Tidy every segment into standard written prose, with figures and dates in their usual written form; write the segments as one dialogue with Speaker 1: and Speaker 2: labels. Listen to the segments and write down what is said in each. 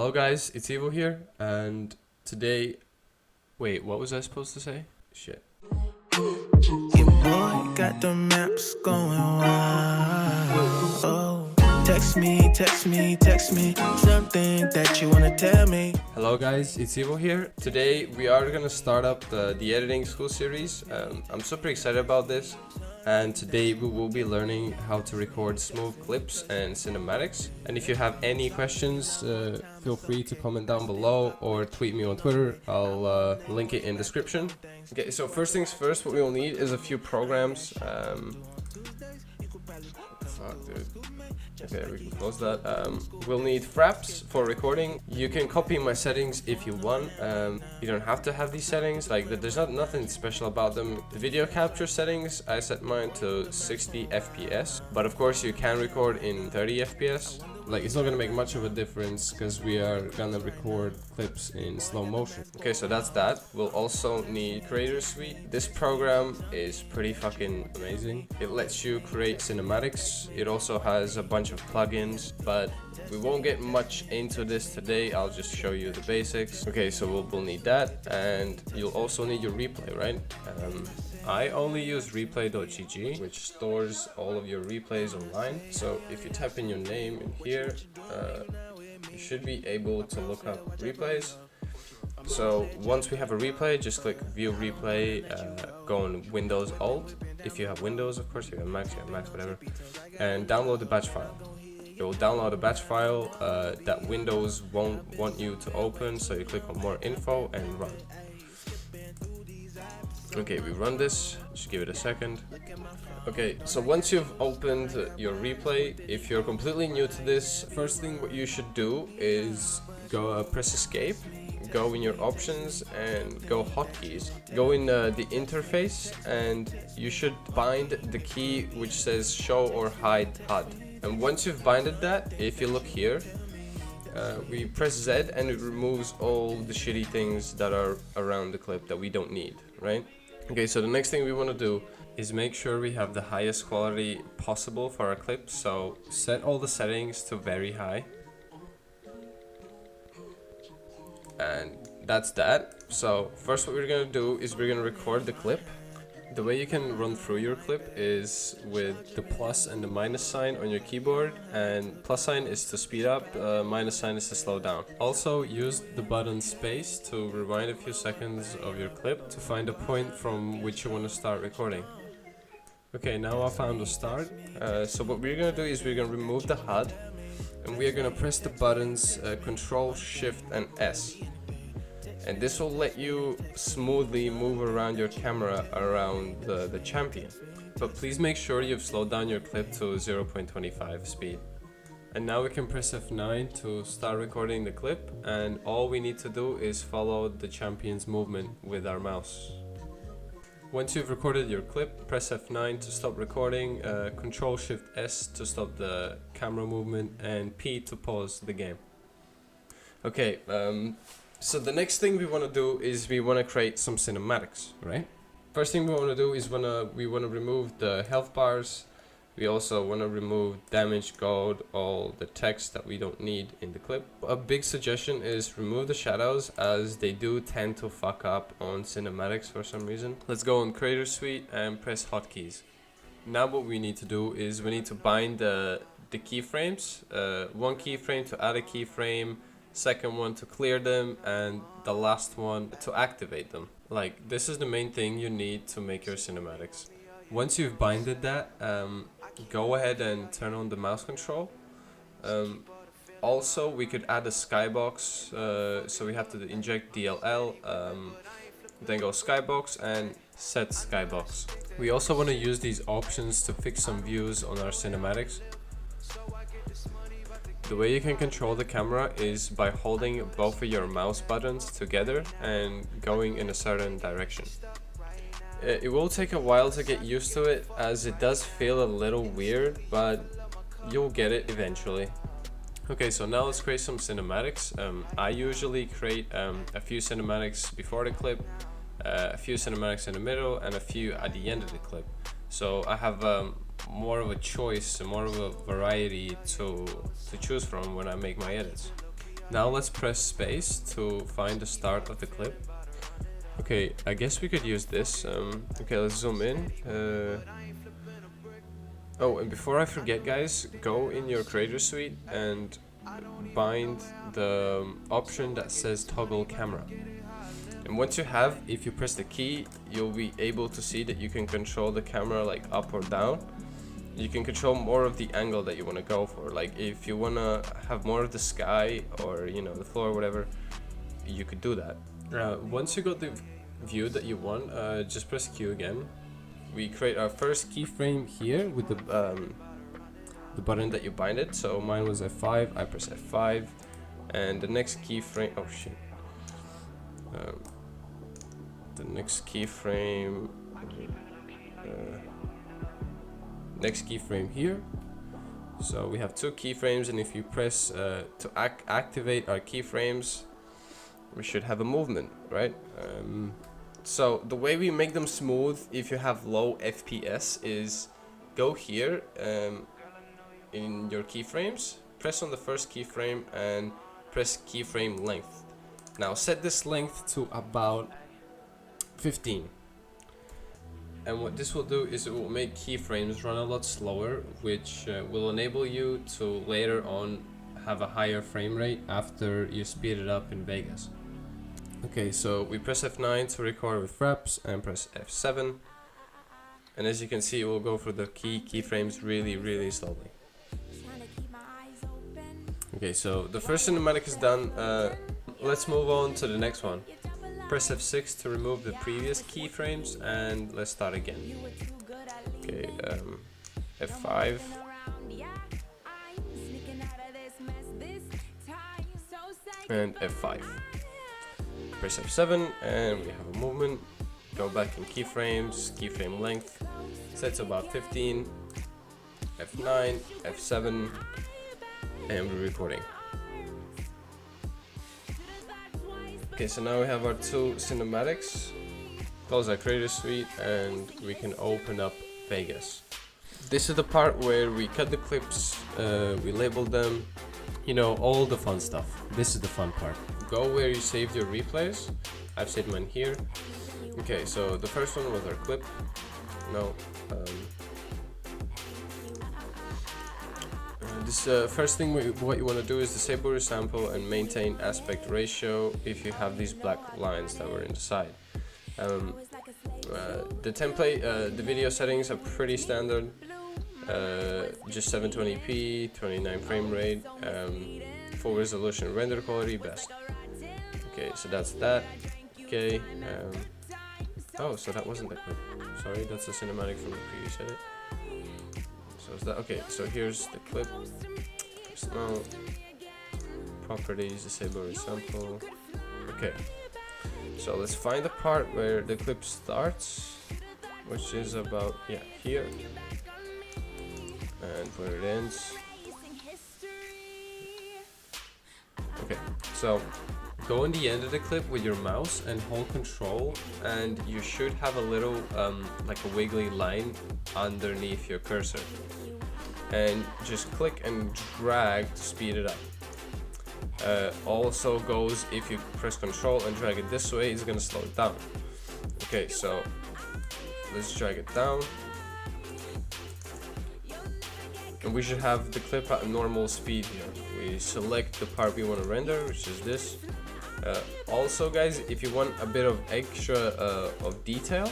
Speaker 1: Hello guys, it's Evil here, and today... Wait, what was I supposed to say? Shit.
Speaker 2: Your boy got the maps going wild. Oh, text me, something that you wanna tell me.
Speaker 1: Hello guys, it's Evil here. Today we are gonna start up the editing school series. I'm super excited about this. And today we will be learning how to record smooth clips and cinematics. And if you have any questions, feel free to comment down below or tweet me on Twitter. I'll link it in description. Okay, so first things first, what we will need is a few programs. Fuck, dude. Okay, we can close that. We'll need Fraps for recording. You can copy my settings if you want. You don't have to have these settings. Like, there's nothing special about them. The video capture settings, I set mine to 60 FPS. But of course, you can record in 30 FPS. Like, it's not gonna make much of a difference because we are gonna record clips in slow motion. Okay, so that's that. We'll also need Creator Suite. This program is pretty fucking amazing. It lets you create cinematics. It also has a bunch of plugins, but we won't get much into this today. I'll just show you the basics. Okay, so we'll need that, and you'll also need your replay, right? I only use replay.gg, which stores all of your replays online. So if you type in your name in here, you should be able to look up replays. So once we have a replay, just click view replay, go on Windows Alt. If you have Windows, of course, you have Mac, whatever, and download the batch file. It will download a batch file that Windows won't want you to open, so you click on more info and run. Okay, we run this, just give it a second. Okay, so once you've opened your replay, if you're completely new to this, first thing what you should do is go press escape, go in your options and go hotkeys. Go in the interface and you should bind the key which says show or hide HUD. And once you've binded that, if you look here, we press Z and it removes all the shitty things that are around the clip that we don't need, right? Okay, so the next thing we want to do is make sure we have the highest quality possible for our clips. So set all the settings to very high. And that's that. So first what we're going to do is we're going to record the clip. The way you can run through your clip is with the plus and the minus sign on your keyboard, and plus sign is to speed up, minus sign is to slow down. Also use the button space to rewind a few seconds of your clip to find a point from which you want to start recording. Okay, now I found the start. So what we're going to do is we're going to remove the HUD and we are going to press the buttons Control, Shift and S. And this will let you smoothly move around your camera around the champion. But please make sure you've slowed down your clip to 0.25 speed. And now we can press F9 to start recording the clip, and all we need to do is follow the champion's movement with our mouse. Once you've recorded your clip, press F9 to stop recording, Control Shift S to stop the camera movement, and P to pause the game. Okay, so the next thing we want to do is we want to create some cinematics, right? First thing we want to do is we want to remove the health bars. We also want to remove damage code, all the text that we don't need in the clip. A big suggestion is remove the shadows, as they do tend to fuck up on cinematics for some reason. Let's go on Creator Suite and press hotkeys. Now what we need to do is we need to bind the keyframes. One keyframe to add a keyframe, second one to clear them, and the last one to activate them. Like, this is the main thing you need to make your cinematics. Once you've binded that, go ahead and turn on the mouse control. Also, we could add a skybox, so we have to inject DLL, then go skybox and set skybox. We also want to use these options to fix some views on our cinematics. The way you can control the camera is by holding both of your mouse buttons together and going in a certain direction. It will take a while to get used to it, as it does feel a little weird, but you'll get it eventually. Okay, so now let's create some cinematics. I usually create a few cinematics before the clip, a few cinematics in the middle, and a few at the end of the clip. So I have more of a choice and more of a variety to choose from when I make my edits. Now let's press space to find the start of the clip. Okay, I guess we could use this. Okay, let's zoom in. Oh, and before I forget, guys, go in your creator suite and bind the option that says toggle camera. And once you have, if you press the key, you'll be able to see that you can control the camera like up or down. You can control more of the angle that you want to go for. Like if you want to have more of the sky or, you know, the floor or whatever, you could do that. Once you got the view that you want, just press Q again. We create our first keyframe here with the button that you bind it. So mine was F5, I press F5, and the next keyframe, oh shit. The next keyframe, next keyframe here. So we have two keyframes, and if you press to activate our keyframes, we should have a movement, right? So the way we make them smooth if you have low FPS is go here in your keyframes, press on the first keyframe and press keyframe length. Now set this length to about 15. And what this will do is it will make keyframes run a lot slower, which will enable you to later on have a higher frame rate after you speed it up in Vegas. Okay, so we press F9 to record with fraps and press F7. And as you can see, it will go for the keyframes really slowly. Okay, so the first cinematic is done. Let's move on to the next one. Press F6 to remove the previous keyframes and let's start again. Okay, F5. And F5. Press F7 and we have a movement. Go back in keyframes, keyframe length, set to about 15. F9, F7, and we're recording. Okay, so now we have our two cinematics. Close our creator suite and we can open up Vegas. This is the part where we cut the clips, we label them, you know, all the fun stuff. This is the fun part. Go where you saved your replays. I've saved mine here. Okay, so the first one was our clip. No, this first thing what you want to do is disable your sample and maintain aspect ratio if you have these black lines that were in the side. The template, the video settings are pretty standard. Just 720p, 29 frame rate, full resolution, render quality best. Okay, so that's that. Okay. Oh, so that wasn't the clip. Sorry, that's a cinematic from the previous edit. So is that okay? So here's the clip. Personal properties, disable resample. Okay. So let's find the part where the clip starts, which is about here, and where it ends. Okay. So go on the end of the clip with your mouse and hold control, and you should have a little like a wiggly line underneath your cursor, and just click and drag to speed it up. Also goes if you press control and drag it this way, it's gonna slow it down. Okay, so let's drag it down, and we should have the clip at a normal speed here. We select the part we want to render, which is this. Also guys, if you want a bit of extra of detail,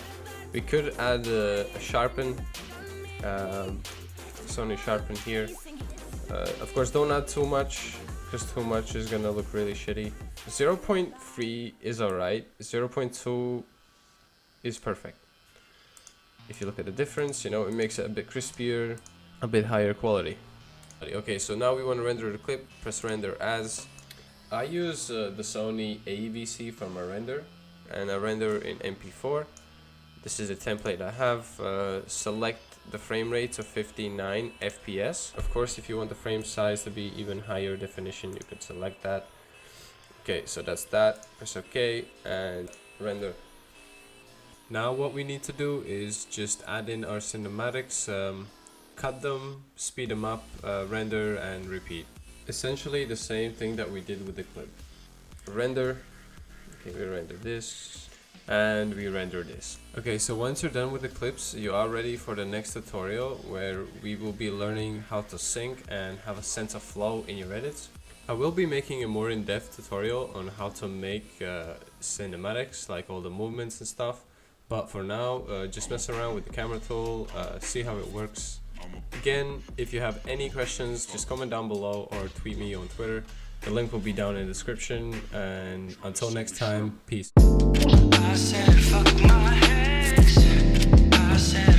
Speaker 1: we could add a sharpen, Sony sharpen here. Of course don't add too much, because too much is gonna look really shitty. 0.3 is alright, 0.2 is perfect. If you look at the difference, you know, it makes it a bit crispier, a bit higher quality. Okay, so now we want to render the clip. Press render as. I use the Sony AVC for my render, and I render in MP4. This is a template I have. Select the frame rate to 59 FPS. Of course, if you want the frame size to be even higher definition, you could select that. Okay, so that's that. Press OK and render. Now what we need to do is just add in our cinematics, cut them, speed them up, render and repeat. essentially the same thing that we did with the clip. Render. Okay, we render this and we render this. Okay, so once you're done with the clips, you are ready for the next tutorial where we will be learning how to sync and have a sense of flow in your edits. I will be making a more in-depth tutorial on how to make cinematics, like all the movements and stuff. But for now, just mess around with the camera tool, see how it works. Again, if you have any questions, just comment down below or tweet me on Twitter. The link will be down in the description, and until next time, peace.
Speaker 2: I said, fuck my ex. I said,